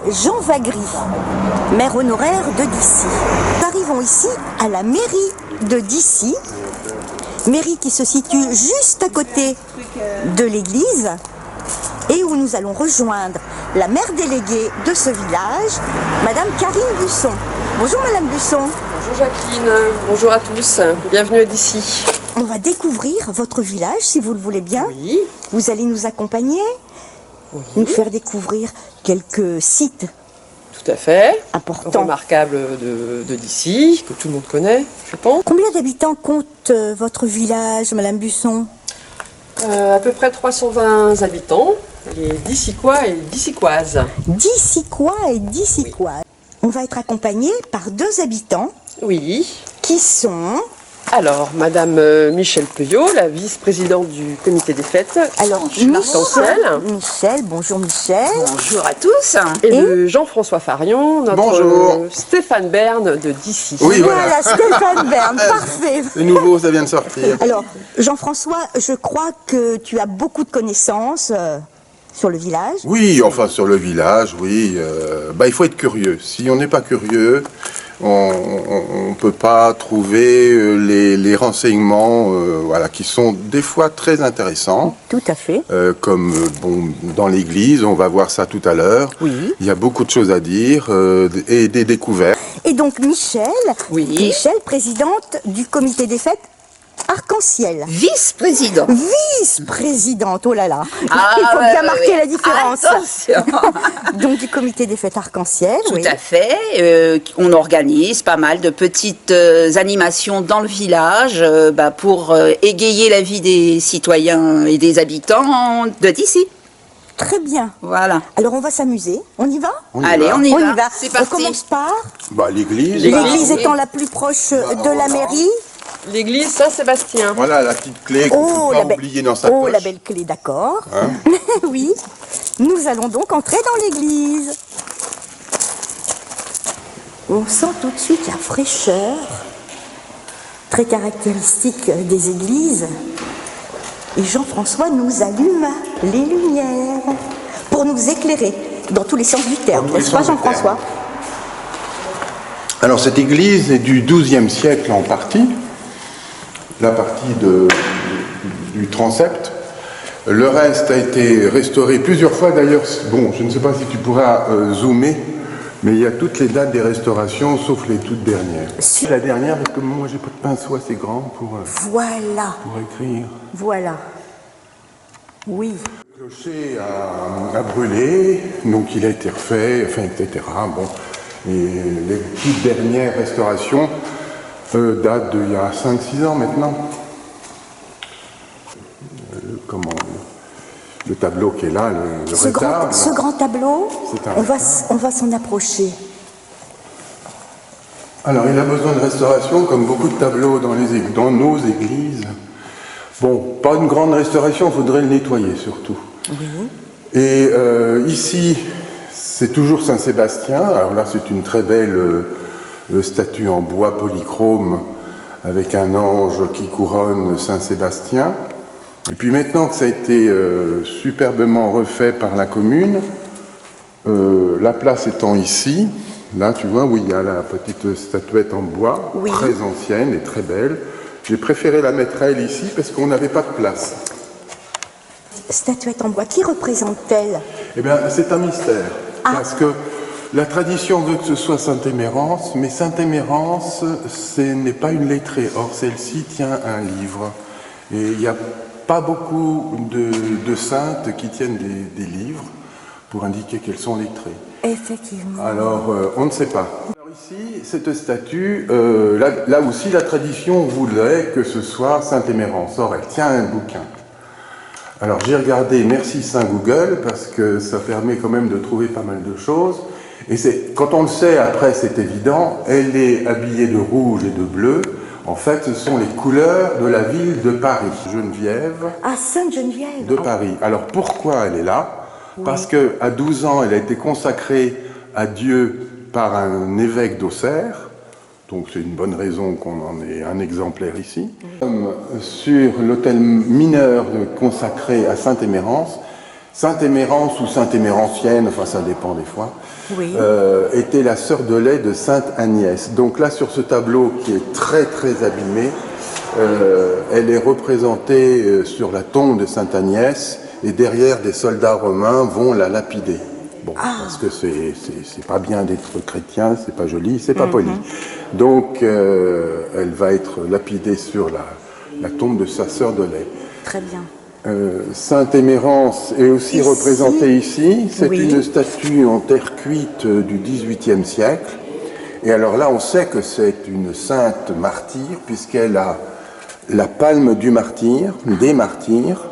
Jean Vagry, maire honoraire de Dissy. Nous arrivons ici à la mairie de Dissy, mairie qui se situe juste à côté de l'église et où nous allons rejoindre la maire déléguée de ce village, Madame Karine Busson. Bonjour Madame Busson. Bonjour Jacqueline, bonjour à tous, bienvenue à Dissy. On va découvrir votre village si vous le voulez bien. Oui. Vous allez nous accompagner, nous faire découvrir quelques sites Tout à fait. importants. Remarquable de Dissy, que tout le monde connaît, je pense. Combien d'habitants compte votre village, Madame Busson? À peu près 320 habitants, les Dissycois et Dissycoises. Dissycois et Dissycoises. On va être accompagné par deux habitants Oui. qui sont... Alors, Madame Michel Peuillot, la vice-présidente du comité des fêtes. Alors, Michel, bonjour Michel. Bonjour à tous. Et de Jean-François Farion, notre Bonjour. Stéphane Bern de Dissy. Oui, Voilà, Stéphane Bern, parfait. C'est nouveau, ça vient de sortir. Alors, Jean-François, je crois que tu as beaucoup de connaissances sur le village. Oui, enfin sur le village, oui. Il faut être curieux. Si on n'est pas curieux, on ne peut pas trouver les renseignements voilà, qui sont des fois très intéressants. Tout à fait. Comme dans l'église, on va voir ça tout à l'heure. Oui. Il y a beaucoup de choses à dire et des découvertes. Et donc Michel, Oui. Michel, présidente du comité des fêtes Arc-en-Ciel. Vice-président. Vice-présidente, oh là là, Ah, il faut ouais, bien ouais, marquer ouais. la différence. Attention. Donc du comité des fêtes Arc-en-Ciel, Tout oui. à fait. On organise pas mal de petites animations dans le village pour égayer la vie des citoyens et des habitants de Dissy. Très bien. Voilà. Alors on va s'amuser, on y va? Allez, on y va. C'est Ah, On parti. commence par L'église. l'église oui. étant la plus proche de la mairie. L'église Saint-Sébastien. Voilà la petite clé qu'on ne peut pas oublier dans sa poche. la belle clé, d'accord. Hein? Oui. Nous allons donc entrer dans l'église. On sent tout de suite la fraîcheur, très caractéristique des églises. Et Jean-François nous allume les lumières pour nous éclairer dans tous les sens du terme, Dans tous les n'est-ce pas sens du Jean-François? Alors cette église est du XIIe siècle en partie, la partie du transept. Le reste a été restauré plusieurs fois d'ailleurs. Bon, je ne sais pas si tu pourras zoomer, mais il y a toutes les dates des restaurations sauf les toutes dernières. Si. La dernière, parce que moi j'ai pas de pinceau assez grand pour Voilà, écrire. voilà. Oui. Le clocher a brûlé, donc il a été refait, enfin, etc. Bon. Et les toutes dernières restaurations datent d'il y a 5-6 ans maintenant. Le tableau qui est là, le Ce retable. grand tableau, C'est un on va s'en approcher. Alors il a besoin de restauration comme beaucoup de tableaux dans nos églises. Bon, pas une grande restauration, il faudrait le nettoyer surtout. Oui. Et ici, c'est toujours Saint-Sébastien. Alors là, c'est une très belle statue en bois polychrome avec un ange qui couronne Saint-Sébastien. Et puis maintenant que ça a été superbement refait par la commune, la place étant ici, là tu vois où il y a la petite statuette en bois, Oui. très ancienne et très belle. J'ai préféré la mettre elle ici parce qu'on n'avait pas de place. Statuette en bois, qui représente-t-elle? Eh bien, c'est un mystère. Parce que la tradition veut que ce soit Saint-Émérance, mais Saint-Émérance, ce n'est pas une lettrée. Or, celle-ci tient un livre. Et il n'y a pas beaucoup de saintes qui tiennent des livres pour indiquer qu'elles sont lettrées. Effectivement. Alors, on ne sait pas. Alors ici, cette statue, là aussi, la tradition voulait que ce soit Saint-Émérance. Or, elle tient un bouquin. Alors j'ai regardé, merci Saint Google, parce que ça permet quand même de trouver pas mal de choses. Et quand on le sait, après c'est évident, elle est habillée de rouge et de bleu. En fait, ce sont les couleurs de la ville de Paris, Geneviève. Ah, Sainte-Geneviève. De Paris. Alors pourquoi elle est là? Parce qu'à 12 ans, elle a été consacrée à Dieu par un évêque d'Auxerre. Donc c'est une bonne raison qu'on en ait un exemplaire ici. Sur l'autel mineur consacré à Saint-Émérance, Sainte-Émérance ou Sainte-Émérancienne, enfin ça dépend des fois, Oui. était la sœur de lait de Sainte Agnès. Donc là, sur ce tableau qui est très très abîmé, elle est représentée sur la tombe de Sainte Agnès, et derrière, des soldats romains vont la lapider. Bon, parce que c'est pas bien d'être chrétien, c'est pas joli, c'est pas poli. Donc, elle va être lapidée sur la tombe de sa sœur de lait. Très bien. Sainte Émérance est aussi Ici. représentée ici. C'est Oui. une statue en terre cuite du XVIIIe siècle. Et alors là, on sait que c'est une sainte martyre, puisqu'elle a la palme du martyr, des martyrs,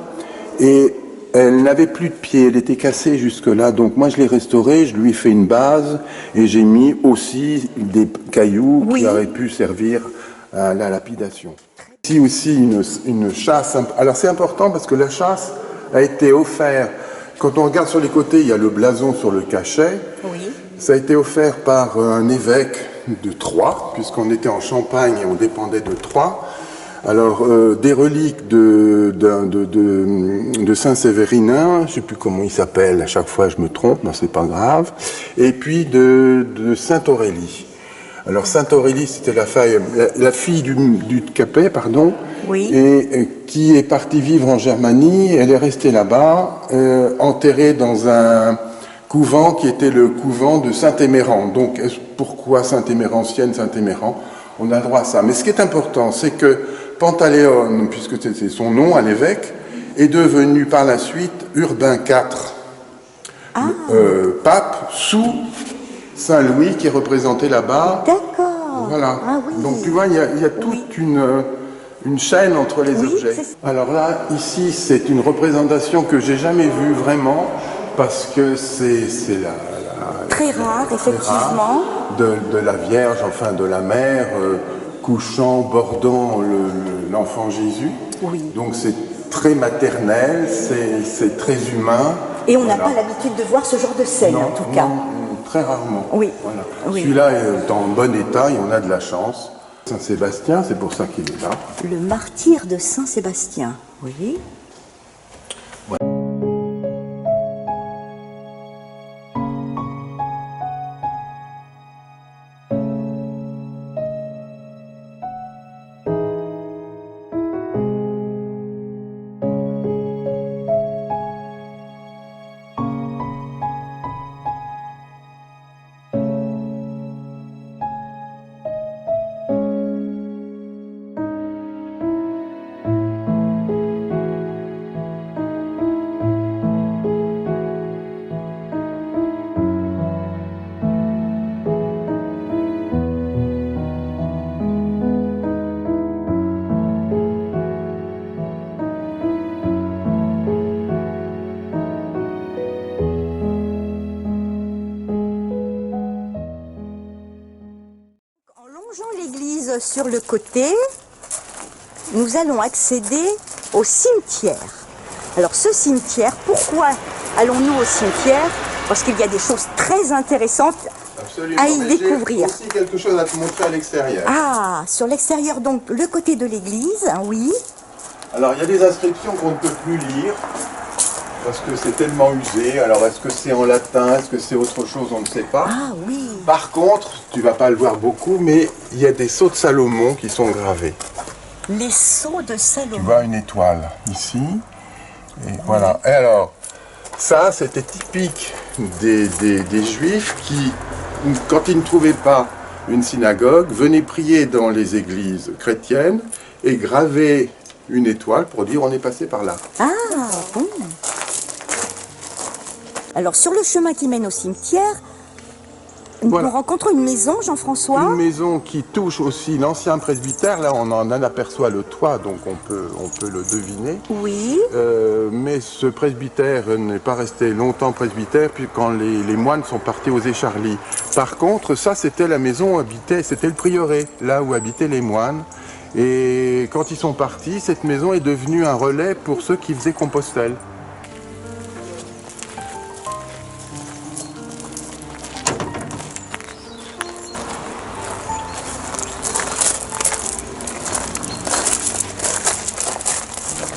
et elle n'avait plus de pied, elle était cassée jusque-là. Donc moi, je l'ai restaurée, je lui ai fait une base, et j'ai mis aussi des cailloux Oui. qui auraient pu servir à la lapidation. Ici aussi une chasse. Alors c'est important parce que la chasse a été offerte. Quand on regarde sur les côtés, il y a le blason sur le cachet. Oui. Ça a été offert par un évêque de Troyes, puisqu'on était en Champagne et on dépendait de Troyes. Alors, des reliques de Saint-Sévérinin, je ne sais plus comment il s'appelle, à chaque fois je me trompe, mais c'est pas grave, et puis de Sainte-Aurélie. Alors, Sainte-Aurélie, c'était la fille du Capet, pardon, Oui. et qui est partie vivre en Germanie. Elle est restée là-bas, enterrée dans un couvent qui était le couvent de Saint-Émérand. Donc, pourquoi Sainte-Émérancienne, Saint-Émérand? On a le droit à ça. Mais ce qui est important, c'est que Pantaléon, puisque c'est son nom à l'évêque, est devenu par la suite Urbain IV, pape sous Saint-Louis qui est représenté là-bas. D'accord. Voilà. Ah oui. Donc tu vois, il y a toute une chaîne entre les Oui, objets. c'est ça. Alors là, ici, c'est une représentation que j'ai jamais vue vraiment, parce que c'est Très rare, très effectivement. rare, de la Vierge, enfin de la mère, couchant, bordant l'enfant Jésus. Oui. Donc c'est très maternel, c'est très humain. Et on n'a Voilà. pas l'habitude de voir ce genre de scène, Non, en tout cas. non, très rarement. Oui. Voilà. Oui. Celui-là est en bon état et on a de la chance. Saint-Sébastien, c'est pour ça qu'il est là. Le martyr de Saint-Sébastien. Oui. En longeant l'église sur le côté, nous allons accéder au cimetière. Alors ce cimetière, pourquoi allons-nous au cimetière? Parce qu'il y a des choses très intéressantes Absolument. à y Mais j'ai découvrir. aussi quelque chose à te montrer à l'extérieur. Ah, sur l'extérieur, donc, le côté de l'église, hein, oui. Alors, il y a des inscriptions qu'on ne peut plus lire parce que c'est tellement usé. Alors, est-ce que c'est en latin? Est-ce que c'est autre chose? On ne sait pas. Ah oui, Par contre, tu vas pas le voir beaucoup, mais il y a des sceaux de Salomon qui sont gravés. les sceaux de Tu Salomon. vois une étoile ici. Et voilà. Et alors, ça, c'était typique des Juifs qui, quand ils ne trouvaient pas une synagogue, venaient prier dans les églises chrétiennes et gravaient une étoile pour dire on est passé par là. Ah, bon. Alors, sur le chemin qui mène au cimetière, Voilà. on rencontre une maison, Jean-François. Une maison qui touche aussi l'ancien presbytère. Là, on en aperçoit le toit, donc on peut le deviner. Oui. Mais ce presbytère n'est pas resté longtemps presbytère, puis quand les moines sont partis aux Écharlis. Par contre, ça, c'était la maison où habitait, c'était le prieuré, là où habitaient les moines. Et quand ils sont partis, cette maison est devenue un relais pour ceux qui faisaient Compostelle.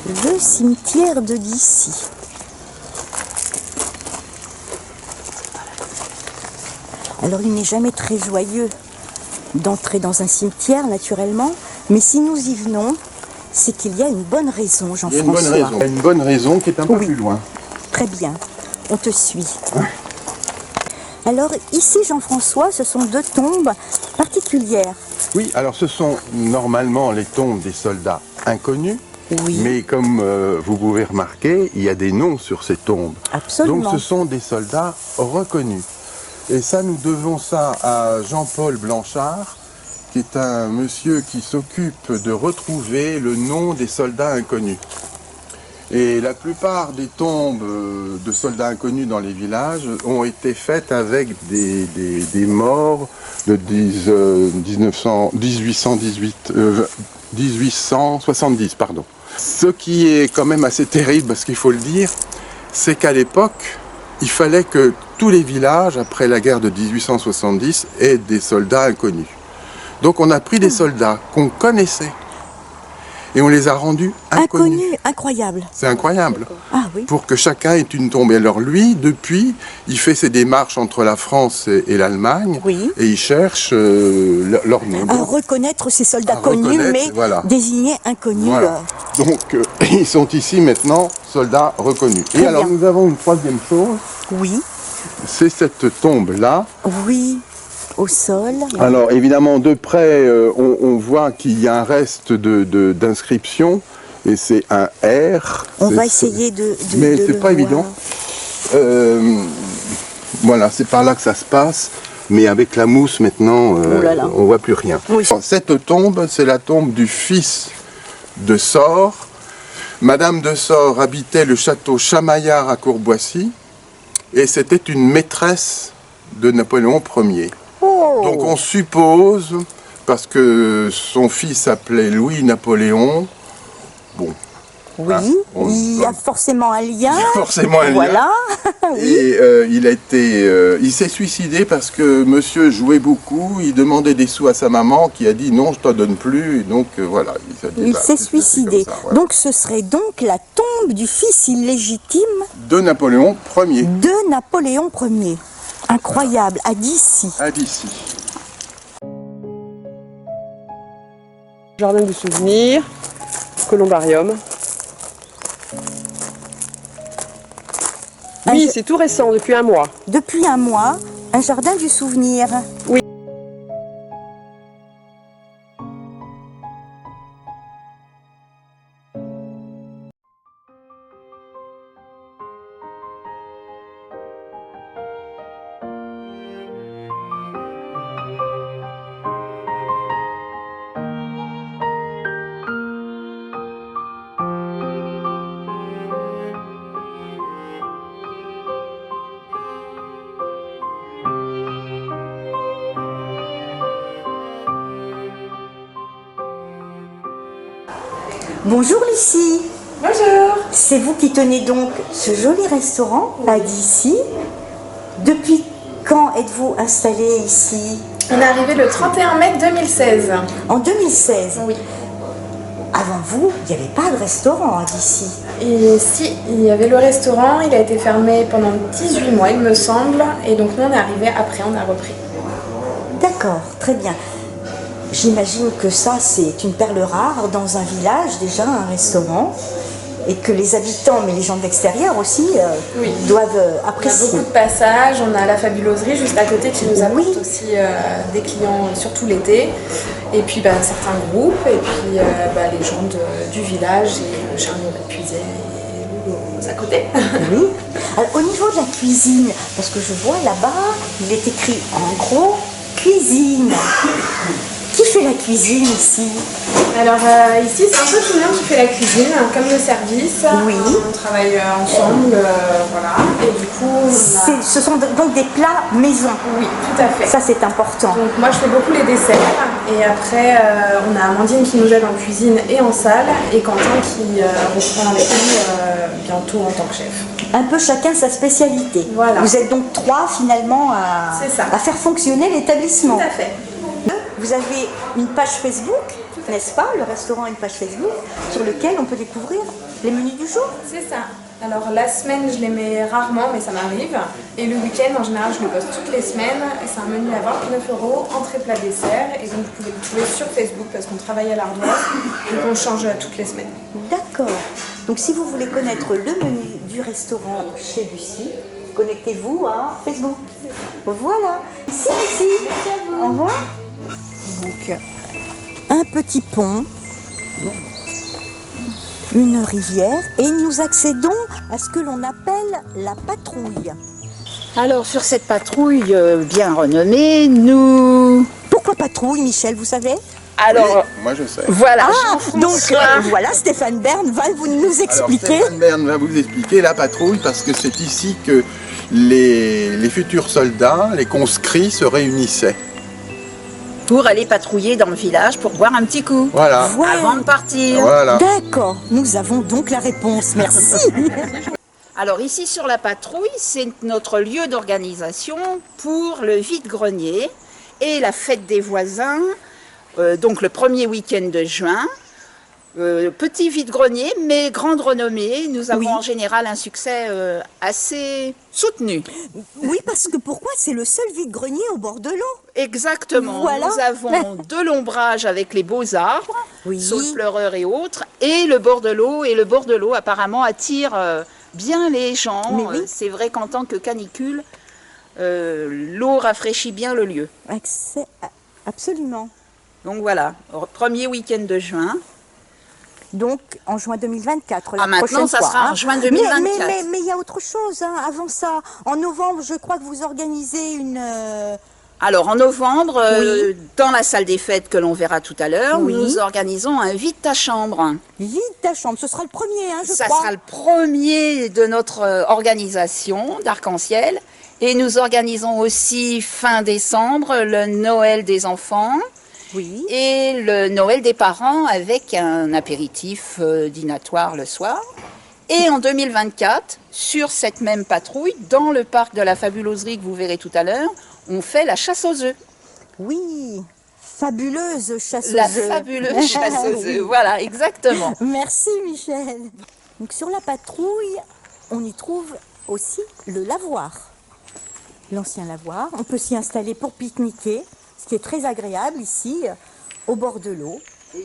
Le cimetière de Dissy. Alors il n'est jamais très joyeux d'entrer dans un cimetière, naturellement, mais si nous y venons, c'est qu'il y a une bonne raison, Il y a une bonne Jean-François. raison. Il y a une bonne raison qui est un peu Oui. plus loin. Très bien, on te suit. Alors ici, Jean-François, ce sont deux tombes particulières. Oui, alors ce sont normalement les tombes des soldats inconnus, Oui, mais comme vous pouvez remarquer, il y a des noms sur ces tombes. absolument. Donc ce sont des soldats reconnus. Et ça, nous devons ça à Jean-Paul Blanchard, qui est un monsieur qui s'occupe de retrouver le nom des soldats inconnus. Et la plupart des tombes de soldats inconnus dans les villages ont été faites avec des morts de 1870. Pardon. Ce qui est quand même assez terrible, parce qu'il faut le dire, c'est qu'à l'époque, il fallait que tous les villages, après la guerre de 1870, aient des soldats inconnus. Donc on a pris des soldats qu'on connaissait et on les a rendus inconnus. Inconnu, incroyable. C'est incroyable. Ah oui. Pour que chacun ait une tombe. Et alors lui, depuis, il fait ses démarches entre la France et l'Allemagne. Oui. Et il cherche leur nom. À reconnaître ces soldats À connus, reconnaître, mais voilà. désignés inconnus. Voilà. Donc ils sont ici maintenant, soldats reconnus. Très Et alors bien. nous avons une troisième chose, Oui, c'est cette tombe-là. oui, au sol. Alors évidemment, de près, on voit qu'il y a un reste d'inscription, et c'est un R. On C'est- va essayer de Mais de c'est le pas voir. évident. Voilà, c'est par là que ça se passe. Mais avec la mousse maintenant, Oh là là. on voit plus rien. Oui. Cette tombe, c'est la tombe du fils de Sort. Madame de Sort habitait le château Chamaillard à Courboissy, et c'était une maîtresse de Napoléon Ier. Oh. Donc on suppose, parce que son fils s'appelait Louis-Napoléon, bon, Oui, Ah, on- il y a forcément un lien. forcément un lien. Voilà. Oui. Et il s'est suicidé parce que monsieur jouait beaucoup, il demandait des sous à sa maman qui a dit non, je t'en donne plus, et donc voilà. Il s'est c'est comme suicidé. ça, voilà. Donc ce serait donc la tombe du fils illégitime De Napoléon Ier, de Napoléon Ier. Incroyable, à d'ici. à d'ici. Jardin du souvenir, columbarium. Oui, c'est tout récent, depuis un mois. Depuis un mois, un jardin du souvenir. Oui. Bonjour Lucie. Bonjour. C'est vous qui tenez donc ce joli restaurant à d'ici. Depuis quand êtes-vous installée ici? On est arrivé le 31 mai 2016. En 2016. Oui. Avant vous, il n'y avait pas de restaurant à d'ici. Et si, il y avait le restaurant, il a été fermé pendant 18 mois, il me semble. Et donc nous, on est arrivé après, on a repris. D'accord, très bien. J'imagine que ça, c'est une perle rare dans un village, déjà, un restaurant, et que les habitants, mais les gens de l'extérieur aussi, Oui. doivent On a apprécier. beaucoup de passages, on a la fabuloserie juste à côté qui nous apporte Oui. aussi des clients, surtout l'été. Et puis certains groupes, et puis les gens du village et Charles Puiset et Loulou à côté. Oui. Alors, au niveau de la cuisine, parce que je vois là-bas, il est écrit en gros cuisine. Qui fait la cuisine ici? Alors ici, c'est un peu tout le monde qui fait la cuisine, comme le service. Oui. On travaille ensemble, voilà. Et du coup, on a... Ce sont donc des plats maison. Oui, tout à fait. Ça, c'est important. Donc moi, je fais beaucoup les desserts. Et après, on a Amandine qui nous aide en cuisine et en salle. Et Quentin qui reprend avec nous bientôt en tant que chef. Un peu chacun sa spécialité. Voilà. Vous êtes donc trois finalement C'est ça. à faire fonctionner l'établissement. Tout à fait. Vous avez une page Facebook, n'est-ce pas? Le restaurant a une page Facebook sur laquelle on peut découvrir les menus du jour. C'est ça. Alors la semaine, je les mets rarement, mais ça m'arrive. Et le week-end, en général, je le poste toutes les semaines. Et c'est un menu à 29 €, entrée, plat, dessert. Et donc vous pouvez le trouver sur Facebook parce qu'on travaille à l'ardoise. Donc on change toutes les semaines. D'accord. Donc si vous voulez connaître le menu du restaurant chez Lucie, connectez-vous à Facebook. Voilà. Merci. Au revoir. Donc, un petit pont, une rivière, et nous accédons à ce que l'on appelle la patrouille. Alors sur cette patrouille bien renommée, nous... Pourquoi patrouille, Michel, vous savez? Alors, Oui, moi je sais. voilà, Ah, donc Jean-François. voilà, Stéphane Bern va vous nous expliquer. Alors, Stéphane Bern va vous expliquer la patrouille parce que c'est ici que les futurs soldats, les conscrits se réunissaient. Pour aller patrouiller dans le village pour boire un petit coup. Voilà. Voilà. Avant de partir. Voilà. D'accord, nous avons donc la réponse, merci. Alors ici sur la patrouille, c'est notre lieu d'organisation pour le vide-grenier et la fête des voisins, donc le premier week-end de juin. Petit vide-grenier, mais grande renommée. Nous avons Oui. en général un succès assez soutenu. Oui, parce que pourquoi? C'est le seul vide-grenier au bord de l'eau. Exactement. Voilà. Nous avons de l'ombrage avec les beaux arbres, Oui. saules pleureurs et autres, et le bord de l'eau. Et le bord de l'eau apparemment attire bien les gens. Mais oui. C'est vrai qu'en tant que canicule, l'eau rafraîchit bien le lieu. Absolument. Donc voilà, premier week-end de juin. Donc en juin 2024, la Ah, maintenant, prochaine ça fois. sera en juin 2024. Mais il y a autre chose, hein. Avant ça. En novembre, je crois que vous organisez une... Alors en novembre, Oui. dans la salle des fêtes que l'on verra tout à l'heure, Oui. nous organisons un vide ta chambre. Vide ta chambre. Ce sera le premier, hein, je Ça crois. sera le premier de notre organisation d'Arc-en-Ciel. Et nous organisons aussi fin décembre le Noël des enfants Oui. et le Noël des parents avec un apéritif dînatoire le soir. Et en 2024, sur cette même patrouille, dans le parc de la Fabuloserie que vous verrez tout à l'heure, on fait la chasse aux œufs. Oui. Fabuleuse chasse aux La œufs. fabuleuse chasse aux Oui. œufs, voilà, exactement. Merci Michel. Donc sur la patrouille, on y trouve aussi le lavoir. L'ancien lavoir. On peut s'y installer pour pique-niquer, ce qui est très agréable ici, au bord de l'eau.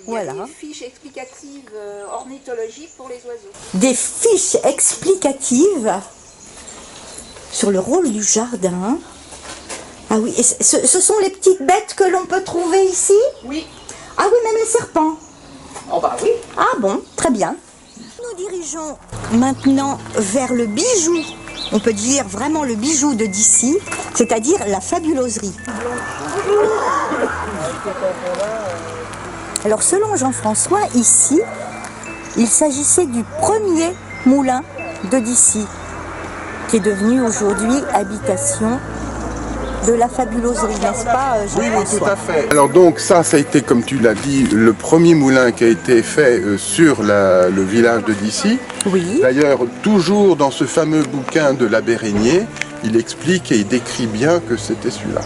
Voilà. des fiches explicatives ornithologiques pour les oiseaux. Des fiches explicatives sur le rôle du jardin. Ah oui, et ce sont les petites bêtes que l'on peut trouver ici? Oui. Ah oui, même les serpents. Oh bah oui. Ah bon, très bien. Nous dirigeons maintenant vers le bijou. On peut dire vraiment le bijou de d'ici, c'est-à-dire la fabuloserie. Alors selon Jean-François, ici, il s'agissait du premier moulin de d'ici, qui est devenu aujourd'hui habitation de la fabuloserie, n'est-ce pas Oui, tout Jean-François? à fait. Alors donc ça a été, comme tu l'as dit, le premier moulin qui a été fait sur le village de Dissy. Oui. D'ailleurs, toujours dans ce fameux bouquin de l'abbé Régnier, il explique et il décrit bien que c'était celui-là.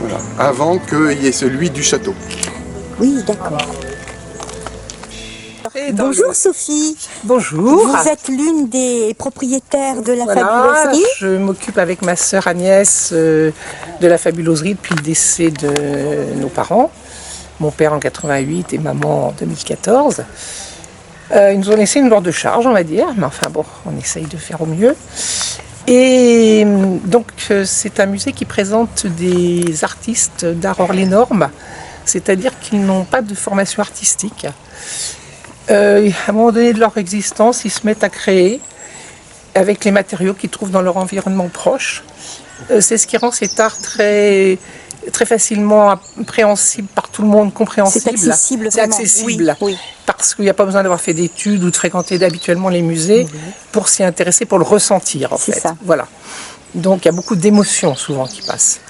Voilà. Avant qu'il y ait celui du château. Oui, d'accord. Bonjour Sophie. Bonjour. Vous êtes l'une des propriétaires de la Voilà, fabuloserie. je m'occupe avec ma sœur Agnès de la fabuloserie depuis le décès de nos parents. Mon père en 88 et maman en 2014. Ils nous ont laissé une lourde charge, on va dire, mais enfin bon, on essaye de faire au mieux. Et donc c'est un musée qui présente des artistes d'art hors les normes, c'est-à-dire qu'ils n'ont pas de formation artistique. À un moment donné de leur existence, ils se mettent à créer avec les matériaux qu'ils trouvent dans leur environnement proche. C'est ce qui rend cet art très, très facilement appréhensible par tout le monde, compréhensible. C'est accessible C'est vraiment. accessible, Oui, oui. parce qu'il n'y a pas besoin d'avoir fait d'études ou de fréquenter habituellement les musées pour s'y intéresser, pour le ressentir en C'est fait. ça. Voilà. Donc il y a beaucoup d'émotions souvent qui passent.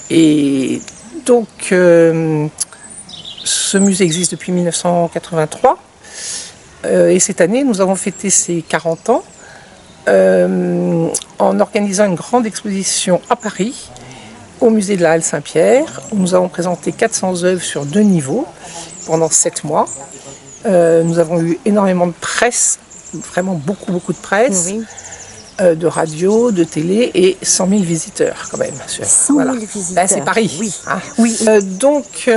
Et donc ce musée existe depuis 1983. Et cette année, nous avons fêté ses 40 ans en organisant une grande exposition à Paris, au musée de la Halle Saint-Pierre, où nous avons présenté 400 œuvres sur 2 niveaux pendant 7 mois. Nous avons eu énormément de presse vraiment beaucoup de presse, Oui. de radio, de télé et 100 000 visiteurs quand même. 100 000 visiteurs. Ben, c'est Paris. Oui. Hein. Oui. Donc,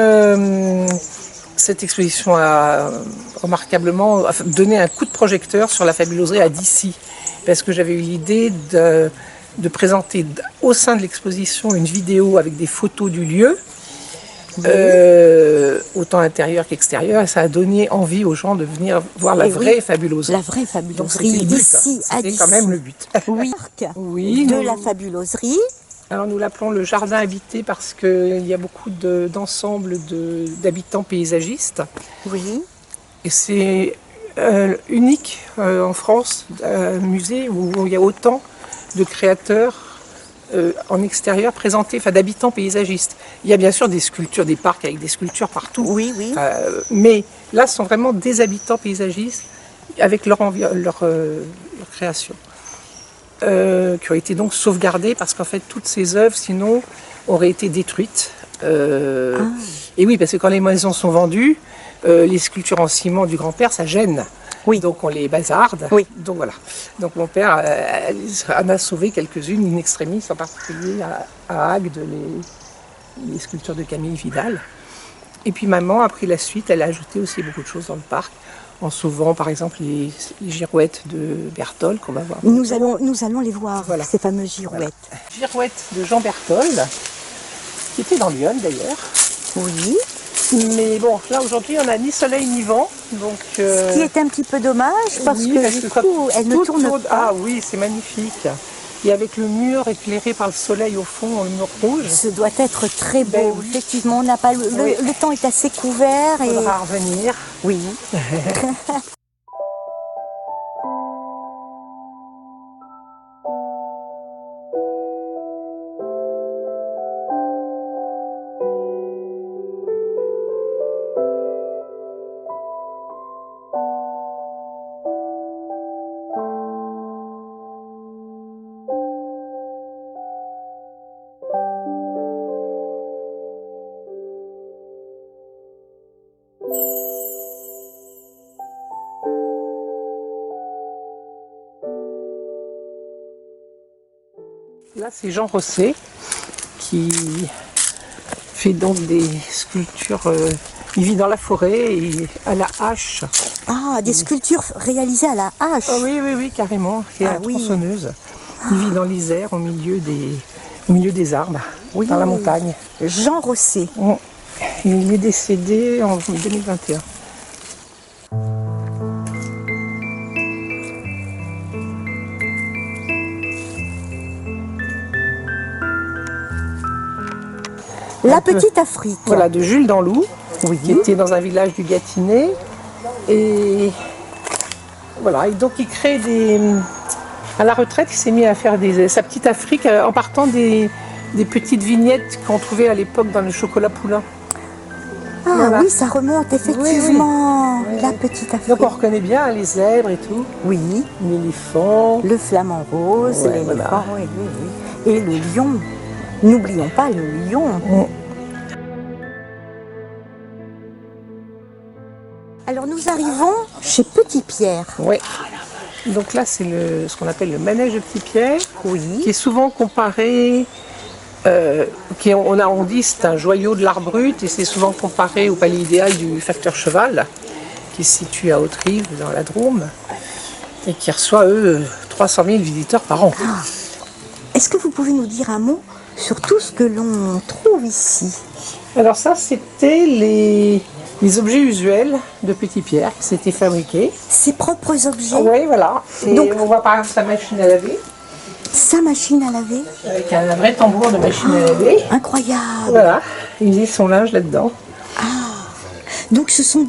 cette exposition a remarquablement donné un coup de projecteur sur la fabuloserie à Dissy, parce que j'avais eu l'idée de présenter au sein de l'exposition une vidéo avec des photos du lieu, autant intérieur qu'extérieur, et ça a donné envie aux gens de venir voir la Et vraie oui, fabuloserie. La vraie Donc fabuloserie c'était le but, d'ici à c'était Dissy. quand même le but. Oui. Oui, De nous- la fabuloserie. Alors nous l'appelons le jardin habité parce qu'il y a beaucoup d'ensembles d'habitants paysagistes. Oui. Et c'est unique en France, un musée où il y a autant de créateurs en extérieur présentés, enfin d'habitants paysagistes. Il y a bien sûr des sculptures, des parcs avec des sculptures partout. Oui, oui. Mais là, ce sont vraiment des habitants paysagistes avec leur création. Qui ont été donc sauvegardées parce qu'en fait toutes ces œuvres sinon auraient été détruites. Et oui, parce que quand les maisons sont vendues, les sculptures en ciment du grand-père, ça gêne. Oui. Donc on les bazarde. Oui. Donc voilà. Donc mon père en a sauvé quelques-unes, in extremis, en particulier à Agde, les sculptures de Camille Vidal. Et puis maman a pris la suite, elle a ajouté aussi beaucoup de choses dans le parc, en sauvant par exemple les girouettes de Berthold qu'on va voir. Nous allons les voir, Voilà. ces fameuses girouettes. Girouette de Jean Berthold, qui était dans Lyon d'ailleurs. Oui. Mais bon, là aujourd'hui on n'a ni soleil ni vent, donc... Ce qui est un petit peu dommage parce oui, que du quand coup, elle ne tout tourne pas. Ah oui, c'est magnifique. Et avec le mur éclairé par le soleil au fond, le mur rouge, Ce doit être très beau. Ben oui. Effectivement, on n'a pas Oui. le temps est assez couvert il et faudra revenir. oui. Là, c'est Jean Rosset qui fait donc des sculptures. Il vit dans la forêt et à la hache. Ah, des sculptures réalisées à la hache. Ah oui, carrément. Et à la Ah oui. tronçonneuse. Il vit dans l'Isère, au milieu des arbres, Oui. dans la montagne. Jean Rosset. Il est décédé en 2021. La petite Afrique. Voilà, de Jules Danlou, Oui. qui était dans un village du Gâtinais. Et voilà, et donc il crée des... À la retraite, il s'est mis à faire sa petite Afrique en partant des petites vignettes qu'on trouvait à l'époque dans le chocolat poulain. Ah Voilà. oui, ça remonte effectivement. Oui. La petite Afrique. Donc on reconnaît bien les zèbres et tout, Oui. l'éléphant. Le flamant rose, Ouais, l'éléphant, voilà. oui. Et le lion. N'oublions pas le lion. Alors nous arrivons chez Petit Pierre. Ouais. Donc là, c'est ce qu'on appelle le manège de Petit Pierre, Oui. qui est souvent comparé, on dit c'est un joyau de l'art brut, et c'est souvent comparé au palais idéal du facteur cheval, qui se situe à Haute-Rive, dans la Drôme, et qui reçoit, 300 000 visiteurs par an. Est-ce que vous pouvez nous dire un mot sur tout ce que l'on trouve ici? Alors ça, c'était les objets usuels de Petit Pierre qui s'étaient fabriqués. Ses propres objets, Oui, voilà. Et Donc- on voit par exemple sa machine à laver, sa machine à laver. avec un vrai tambour de machine à laver. Incroyable. Voilà, il faisait son linge là-dedans. Donc ce sont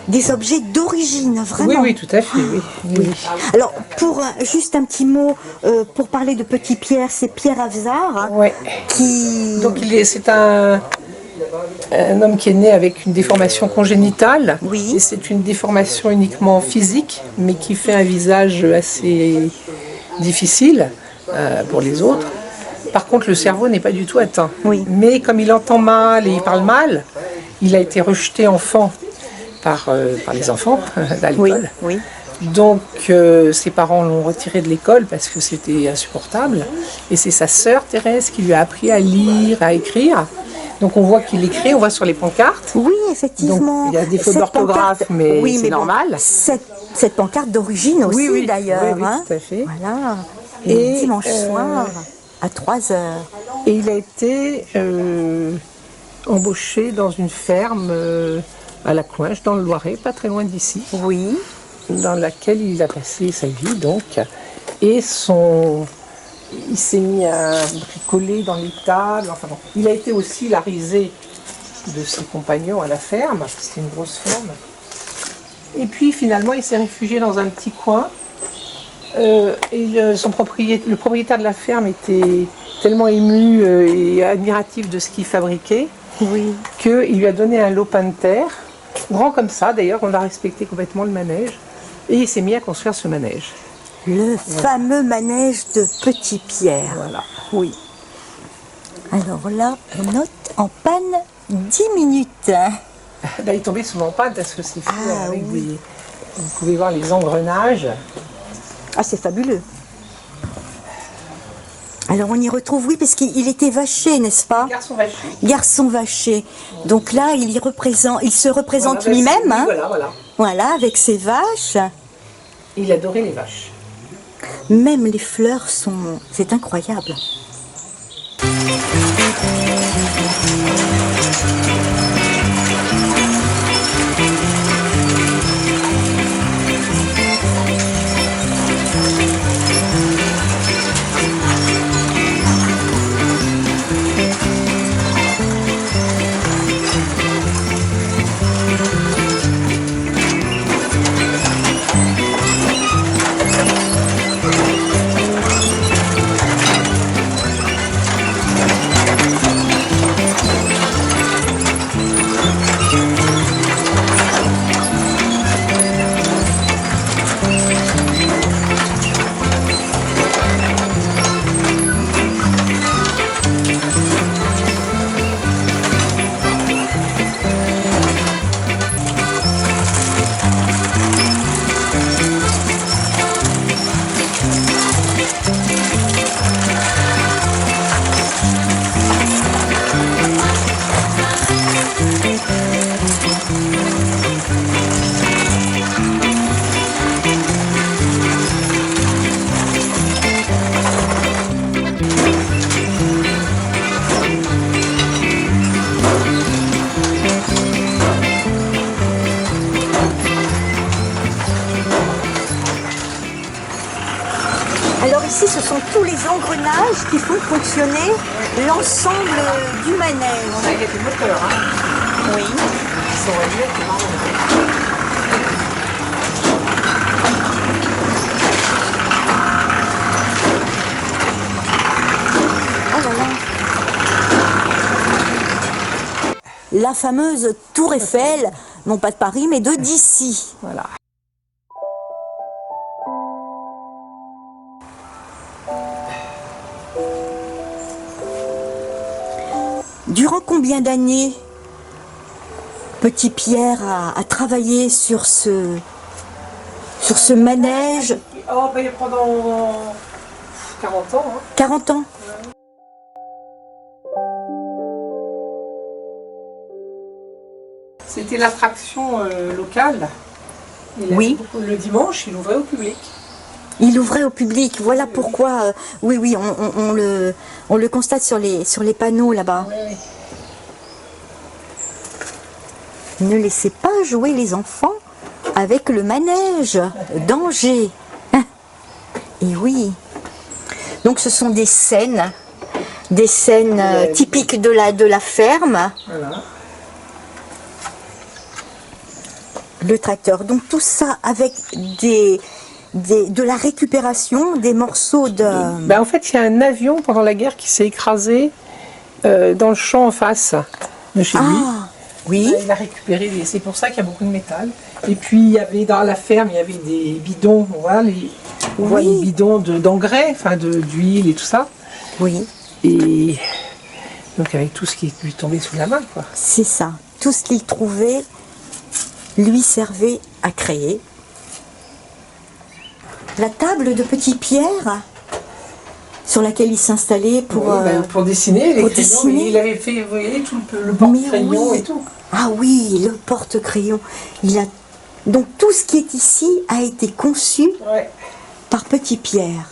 des objets d'origine, vraiment. Oui, oui, tout à fait, oui. Oui. Alors, pour juste un petit mot, pour parler de Petit Pierre, c'est Pierre Avzar, hein, Ouais. qui... Donc c'est un homme qui est né avec une déformation congénitale. Oui. Et c'est une déformation uniquement physique, mais qui fait un visage assez difficile pour les autres. Par contre, le cerveau n'est pas du tout atteint. Oui. Mais comme il entend mal et il parle mal, il a été rejeté enfant par les enfants à Oui, l'école. oui. Donc ses parents l'ont retiré de l'école parce que c'était insupportable. Et c'est sa sœur Thérèse qui lui a appris à lire, à écrire. Donc on voit qu'il écrit, on voit sur les pancartes. Oui, effectivement. Donc, il y a des fautes Cette d'orthographe, pancarte- mais c'est bon, normal. cette pancarte d'origine aussi, Oui, d'ailleurs. oui, hein. tout à fait. Voilà. Et, Et dimanche soir, à 3h. Et il a été embauché dans une ferme à la Coinche, dans le Loiret, pas très loin d'ici, Oui. dans laquelle il a passé sa vie, donc. Et il s'est mis à bricoler dans l'étable. Enfin bon, il a été aussi la risée de ses compagnons à la ferme, parce que c'était une grosse ferme. Et puis finalement, il s'est réfugié dans un petit coin. Le propriétaire de la ferme était tellement ému et admiratif de ce qu'il fabriquait Oui. qu'il lui a donné un lopin de terre, grand comme ça d'ailleurs, on a respecté complètement le manège, et il s'est mis à construire ce manège. Le fameux manège de Petit Pierre. Voilà. Oui. Alors là, on note en panne 10 minutes. hein. Là, il est tombé souvent en panne parce que c'est fait Ah, avec oui. des... Vous pouvez voir les engrenages. Ah, c'est fabuleux. Alors on y retrouve, oui, parce qu'il était vaché, n'est-ce pas? Garçon vaché. Garçon vaché. Donc là, il se représente Voilà, lui-même, oui, hein. Voilà. Voilà, avec ses vaches. Il adorait les vaches. Même les fleurs sont... C'est incroyable. Alors ici, ce sont tous les engrenages qui font fonctionner l'ensemble du manège. On a quelques moteurs, hein. Oui. Ils sont reliés, c'est marrant. Oh là là. La fameuse Tour Eiffel, non pas de Paris, mais de d'ici. Voilà. Durant combien d'années Petit Pierre a travaillé sur ce manège? Oh, ben, pendant 40 ans. Hein. 40 ans. C'était l'attraction locale. Oui. Le dimanche, il ouvrait au public. Il ouvrait au public, voilà pourquoi, oui, on le constate sur les panneaux là-bas. Oui. Ne laissez pas jouer les enfants avec le manège, danger. Hein. Et oui. Donc ce sont des scènes typiques de la ferme. Voilà. Le tracteur. Donc tout ça avec de la récupération des morceaux de... Ben, en fait, il y a un avion pendant la guerre qui s'est écrasé dans le champ en face de chez lui. Ah, oui. Il a récupéré, c'est pour ça qu'il y a beaucoup de métal. Et puis, il y avait dans la ferme, il y avait des bidons, on voit les bidons d'engrais, enfin d'huile et tout ça. Oui, Et donc, avec tout ce qui lui tombait sous la main, quoi. c'est ça. Tout ce qu'il trouvait lui servait à créer. la table de petite pierre sur laquelle il s'installait pour dessiner les pour crayons. dessiner. Il avait fait, vous voyez, tout le porte-crayon oui. et tout. Ah oui, le porte-crayon. Donc tout ce qui est ici a été conçu Ouais. par Petit Pierre.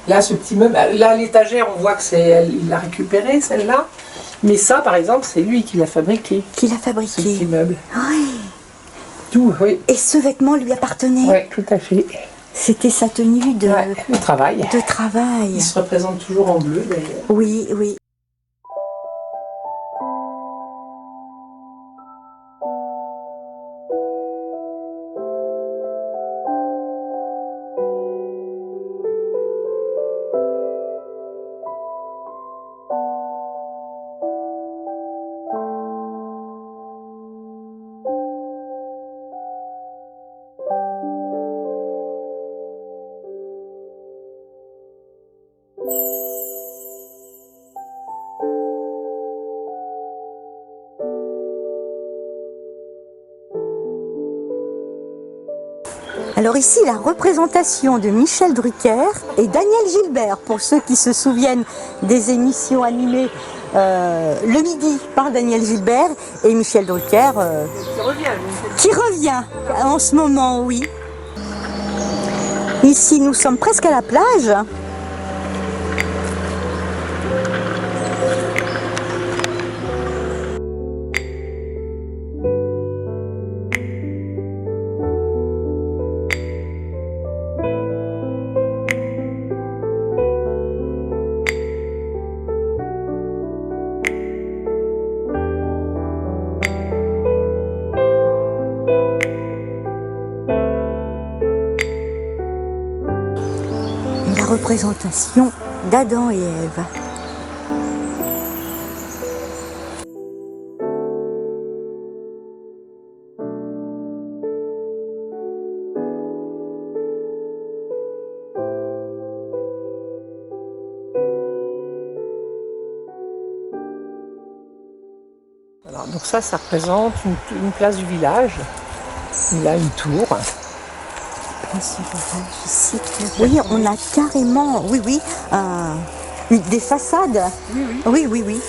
Là, ce petit meuble, là, l'étagère, on voit que il l'a récupéré, celle-là. Mais ça, par exemple, c'est lui qui l'a fabriqué, Qu'il a ce fabriqué. petit meuble. Oui. Tout, oui. Et ce vêtement lui appartenait. Oui, tout à fait. C'était sa tenue de travail. travail. Il se représente toujours en bleu, d'ailleurs. Oui, oui. Alors ici, la représentation de Michel Drucker et Daniel Gilbert, pour ceux qui se souviennent des émissions animées le midi par Daniel Gilbert et Michel Drucker, qui revient en ce moment, oui. Ici, nous sommes presque à la plage. Représentation d'Adam et Ève. Alors, donc ça représente une place du village. Il a une tour. Ici. Oui, on a carrément, des façades. Oui.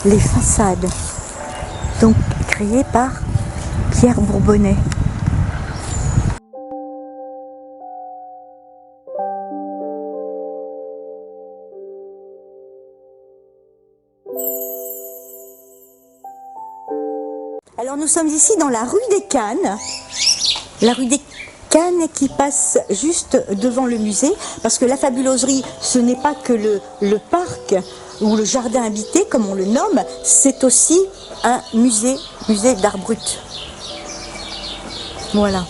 Les façades, donc créées par Pierre Bourbonnais. Alors nous sommes ici dans la rue des Cannes. La rue des Cannes qui passe juste devant le musée, parce que la fabuloserie, ce n'est pas que le parc ou le jardin habité, comme on le nomme, c'est aussi un musée d'art brut. Voilà.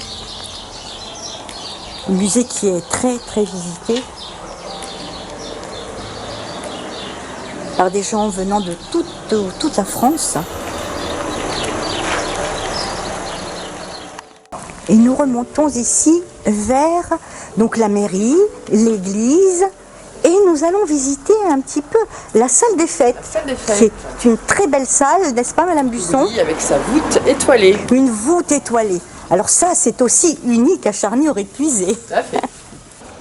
Un musée qui est très très visité par des gens venant de toute la France. Et nous remontons ici vers donc la mairie, l'église, et nous allons visiter un petit peu la salle des fêtes, qui est une très belle salle, n'est-ce pas Madame Busson? Oui, avec sa voûte étoilée. Une voûte étoilée. Alors ça, c'est aussi unique à Charny-Aurépuisé. Tout à fait.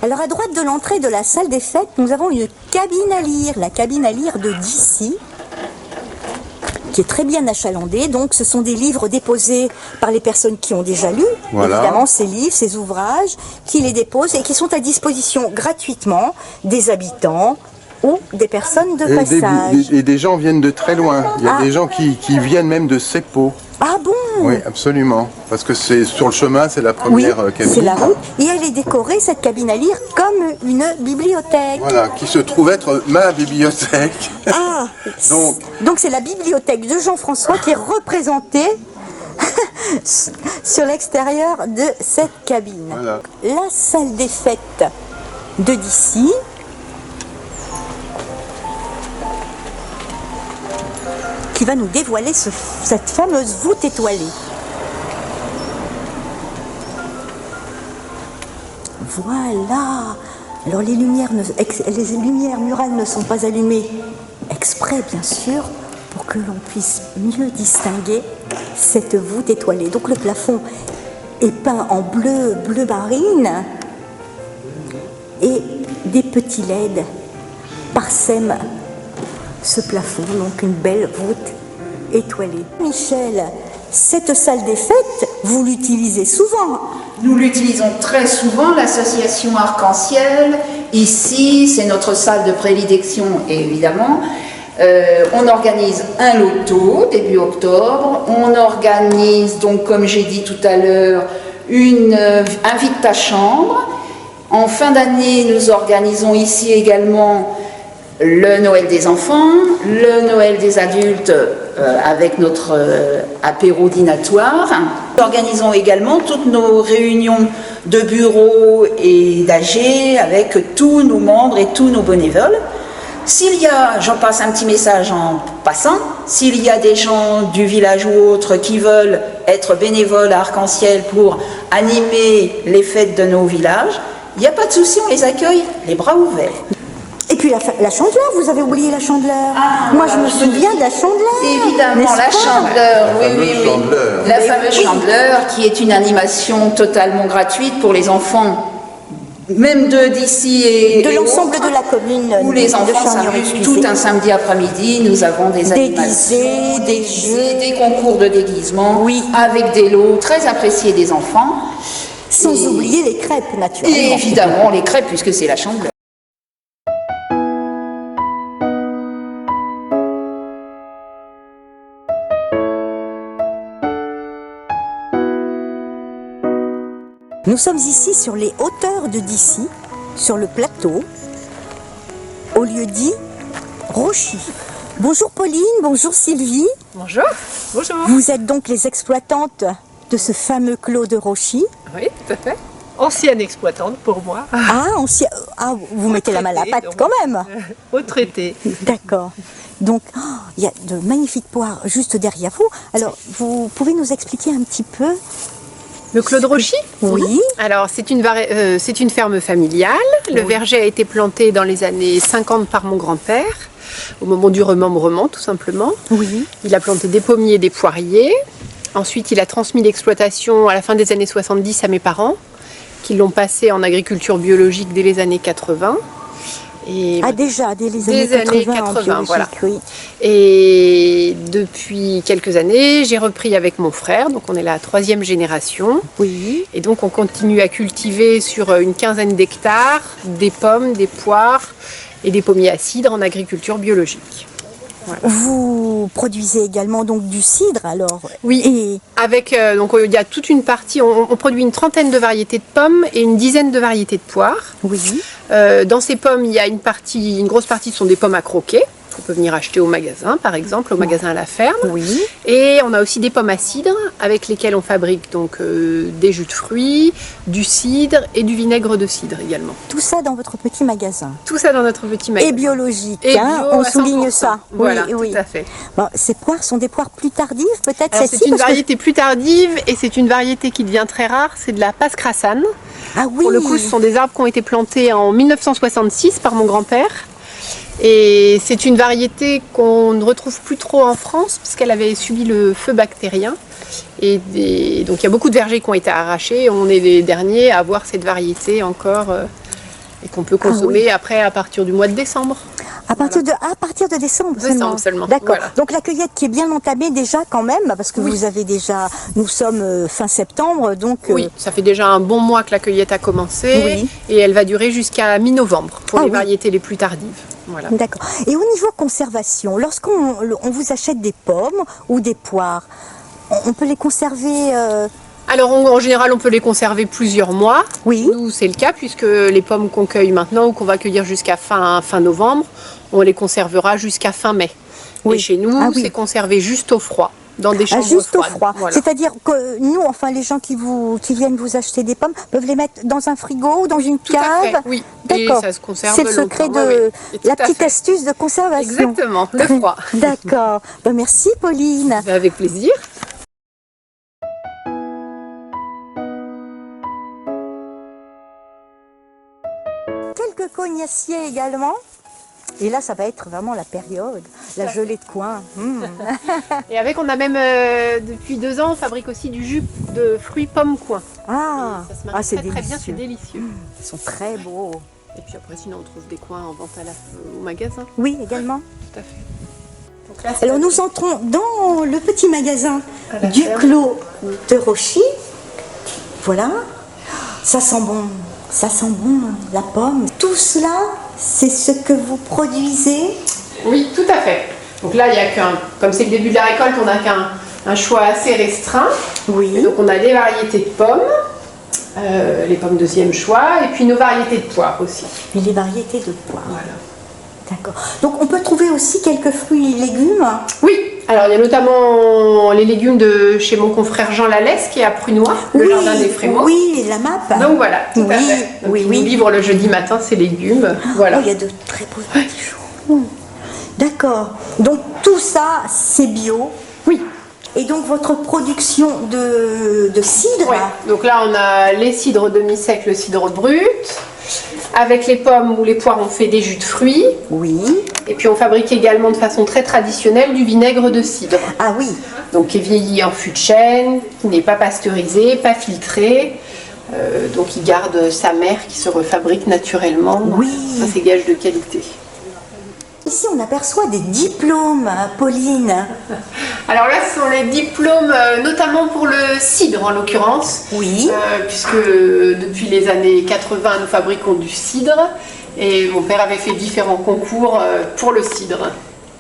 Alors à droite de l'entrée de la salle des fêtes, nous avons une cabine à lire, la cabine à lire de Dissy, qui est très bien achalandée. Donc ce sont des livres déposés par les personnes qui ont déjà lu, évidemment ces livres, ces ouvrages, qui les déposent et qui sont à disposition gratuitement des habitants ou des personnes de passage. Et des gens viennent de très loin. Il y a des gens qui viennent même de Seppo. Ah bon? Oui, absolument. Parce que c'est sur le chemin, c'est la première cabine. C'est la route. Et elle est décorée, cette cabine à lire, comme une bibliothèque. Voilà, qui se trouve être ma bibliothèque. Ah, donc c'est la bibliothèque de Jean-François qui est représentée sur l'extérieur de cette cabine. Voilà. La salle des fêtes de Dissy. Qui va nous dévoiler cette fameuse voûte étoilée. Voilà. Alors les lumières murales ne sont pas allumées exprès, bien sûr, pour que l'on puisse mieux distinguer cette voûte étoilée. Donc le plafond est peint en bleu marine et des petits LED parsèment ce plafond, donc une belle voûte étoilée. Michel, cette salle des fêtes, vous l'utilisez souvent. Nous l'utilisons très souvent, l'association Arc-en-Ciel. Ici, c'est notre salle de prédilection, évidemment. On organise un loto début octobre. On organise, donc, comme j'ai dit tout à l'heure, invite ta chambre. En fin d'année, nous organisons ici également le Noël des enfants, le Noël des adultes avec notre apéro dînatoire. Nous organisons également toutes nos réunions de bureau et d'AG avec tous nos membres et tous nos bénévoles. S'il y a, j'en passe un petit message en passant, s'il y a des gens du village ou autres qui veulent être bénévoles à Arc-en-Ciel pour animer les fêtes de nos villages, il n'y a pas de souci, on les accueille les bras ouverts. Et puis la chandeleur, vous avez oublié la chandeleur. Moi, je me souviens de la chandeleur. Évidemment, la chandeleur, oui. La fameuse chandeleur qui est une animation totalement gratuite pour les enfants, même d'ici et de l'ensemble de la commune. Où les enfants s'amusent tout un samedi après-midi. Nous avons des animations, des jeux, des concours de déguisement, avec des lots très appréciés des enfants. Sans oublier les crêpes, naturellement. Et évidemment, les crêpes, puisque c'est la chandeleur. Nous sommes ici sur les hauteurs de Dissy, sur le plateau, au lieu dit Rochy. Bonjour Pauline, bonjour Sylvie. Bonjour. Bonjour. Vous êtes donc les exploitantes de ce fameux clos de Rochy. Oui, tout à fait. Ancienne exploitante pour moi. Vous mettez la main à la pâte quand même. Retraitée. D'accord. Donc, il y a de magnifiques poires juste derrière vous. Alors, vous pouvez nous expliquer un petit peu? Le clos de Rochy? Oui. Alors, c'est une ferme familiale. Le verger a été planté dans les années 50 par mon grand-père, au moment du remembrement, tout simplement. Oui. Il a planté des pommiers et des poiriers. Ensuite, il a transmis l'exploitation à la fin des années 70 à mes parents, qui l'ont passé en agriculture biologique dès les années 80. Et déjà, dès les années 80, voilà. Oui. Et depuis quelques années, j'ai repris avec mon frère, donc on est la 3e génération. Oui. Et donc on continue à cultiver sur une quinzaine d'hectares des pommes, des poires et des pommiers à cidre en agriculture biologique. Voilà. Vous produisez également donc du cidre alors? Oui, et avec donc il y a toute une partie, on produit une trentaine de variétés de pommes et une dizaine de variétés de poires. Oui. Dans ces pommes, il y a une grosse partie sont des pommes à croquer, qu'on peut venir acheter au magasin par exemple, au magasin à la ferme. Oui. Et on a aussi des pommes à cidre avec lesquelles on fabrique donc des jus de fruits, du cidre et du vinaigre de cidre également. Tout ça dans votre petit magasin? Tout ça dans notre petit magasin. Et biologique, et hein, bio on souligne 100%. ça. Voilà, oui. tout à fait. Bon, ces poires sont des poires plus tardives peut-être? C'est une variété plus tardive et c'est une variété qui devient très rare, c'est de la passe crassane. Ah oui. Pour le coup, ce sont des arbres qui ont été plantés en 1966 par mon grand-père. Et c'est une variété qu'on ne retrouve plus trop en France puisqu'elle avait subi le feu bactérien. Donc il y a beaucoup de vergers qui ont été arrachés. On est les derniers à avoir cette variété encore et qu'on peut consommer après à partir du mois de décembre. À partir de décembre seulement. D'accord. Voilà. Donc la cueillette qui est bien entamée déjà quand même, parce que vous avez déjà, nous sommes fin septembre, donc... Oui, ça fait déjà un bon mois que la cueillette a commencé et elle va durer jusqu'à mi-novembre pour les variétés les plus tardives. Voilà. D'accord. Et au niveau conservation, lorsqu'on vous achète des pommes ou des poires, on peut les conserver Alors en général on peut les conserver plusieurs mois. Oui. Nous c'est le cas puisque les pommes qu'on cueille maintenant ou qu'on va cueillir jusqu'à fin novembre, on les conservera jusqu'à fin mai. Oui. Et chez nous c'est conservé juste au froid, dans des chambres juste froides. au froid. Voilà. C'est-à-dire que nous, enfin les gens qui viennent vous acheter des pommes, peuvent les mettre dans un frigo ou dans une Tout à cave? fait, oui. D'accord. Et ça se conserve C'est le secret longtemps. de la Tout à petite fait. astuce de conservation. Exactement, le froid. D'accord. Ben, merci Pauline. Avec plaisir. Quelques cognaciers également. Et là, ça va être vraiment la période, la gelée de coin. Et on a même, depuis 2 ans, on fabrique aussi du jus de fruits pommes coin. Ah, Ça se marie c'est très bien, c'est délicieux. délicieux. Ils sont très beaux. Et puis après, sinon, on trouve des coins en vente au magasin. Oui, également. Tout à fait. Donc là, c'est Alors la- nous entrons dans le petit magasin la du ferme. Clos de Rochy. Voilà. Ça sent bon. Ça sent bon, la pomme. Tout cela, c'est ce que vous produisez. Oui, tout à fait. Donc là, il y a comme c'est le début de la récolte, on n'a qu'un choix assez restreint. Oui. Et donc on a des variétés de pommes, les pommes deuxième choix, et puis nos variétés de poires aussi. Et les variétés de poires. Voilà. D'accord. Donc on peut trouver aussi quelques fruits et légumes. Oui, alors il y a notamment les légumes de chez mon confrère Jean Lalès qui est à Prunois, le jardin des Frémaux. Oui, la map. Donc voilà, tout à Oui, fait. Donc, oui, il oui. nous livre le jeudi matin ses légumes. Voilà. Oh, il y a de très beaux petits choux. D'accord. Donc tout ça, c'est bio. Oui. Et donc votre production de cidre. Ouais. Donc là, on a les cidres demi-secs, le cidre brut. Avec les pommes ou les poires, on fait des jus de fruits. Oui. Et puis on fabrique également de façon très traditionnelle du vinaigre de cidre. Ah oui. Donc qui est vieilli en fût de chêne, qui n'est pas pasteurisé, pas filtré. Donc il garde sa mère qui se refabrique naturellement. Oui. Ça, c'est gage de qualité. Ici, on aperçoit des diplômes, Pauline. Alors là, ce sont les diplômes, notamment pour le cidre en l'occurrence. Oui. Puisque depuis les années 80, nous fabriquons du cidre. Et mon père avait fait différents concours pour le cidre.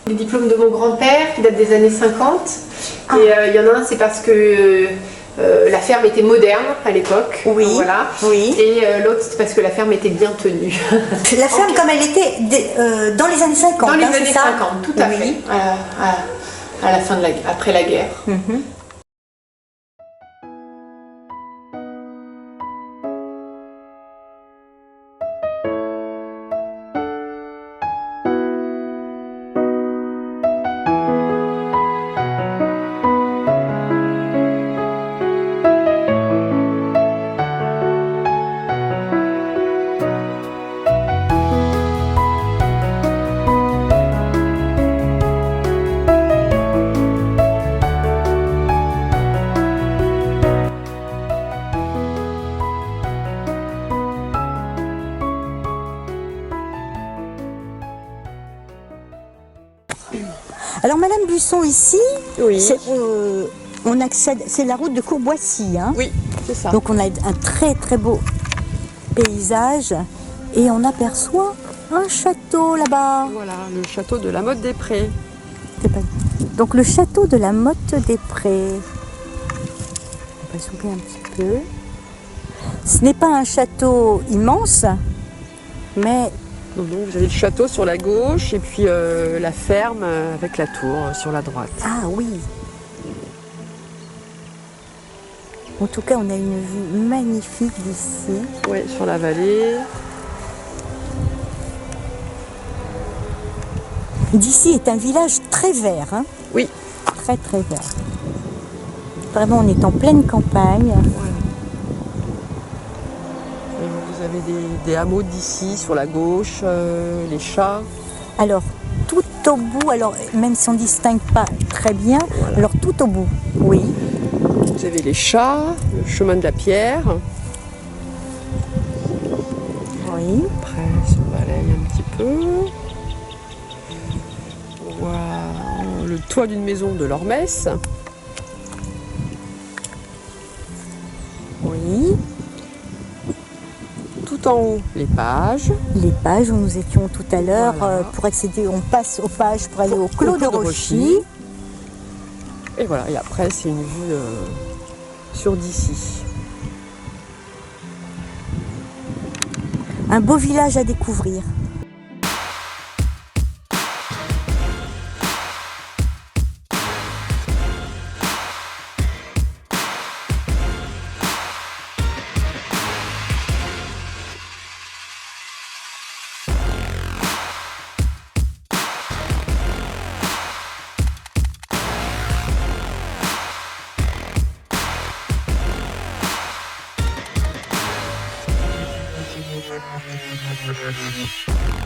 Les diplômes de mon grand-père qui datent des années 50. Ah. Et il y en a un, c'est parce que la ferme était moderne à l'époque. Oui. Donc voilà. Oui. Et l'autre, c'est parce que la ferme était bien tenue. La ferme comme elle était dans les années 50. Dans les hein, c'est années ça 50, tout à Oui. fait. À la fin de après la guerre. Mhm. Alors Madame Buisson ici, Oui. on accède, c'est la route de Courboissy, hein. Oui, c'est ça. Donc on a un très très beau paysage et on aperçoit un château là-bas. Voilà, le château de la Motte des Prés. Donc le château de la Motte des Prés. On va zoomer un petit peu. Ce n'est pas un château immense, mais Donc vous avez le château sur la gauche et puis la ferme avec la tour sur la droite. ah oui. En tout cas, on a une vue magnifique d'ici. Oui, sur la vallée. D'ici est un village très vert, hein. Oui. Très très vert. Vraiment, on est en pleine campagne. Et vous avez des hameaux d'ici sur la gauche, les chats. Alors, tout au bout, alors même si on ne distingue pas très bien, alors tout au bout, oui. Vous avez les chats, le chemin de la pierre. Oui. Après, si on balaye un petit peu. On voit le toit d'une maison de l'Ormesse. Oui. Tout en haut, les pages. Les pages où nous étions tout à l'heure, Voilà. pour accéder, on passe aux pages pour aller au Clos de Rochy. Et voilà, et après, c'est une vue sur d'ici. Un beau village à découvrir. Thank you.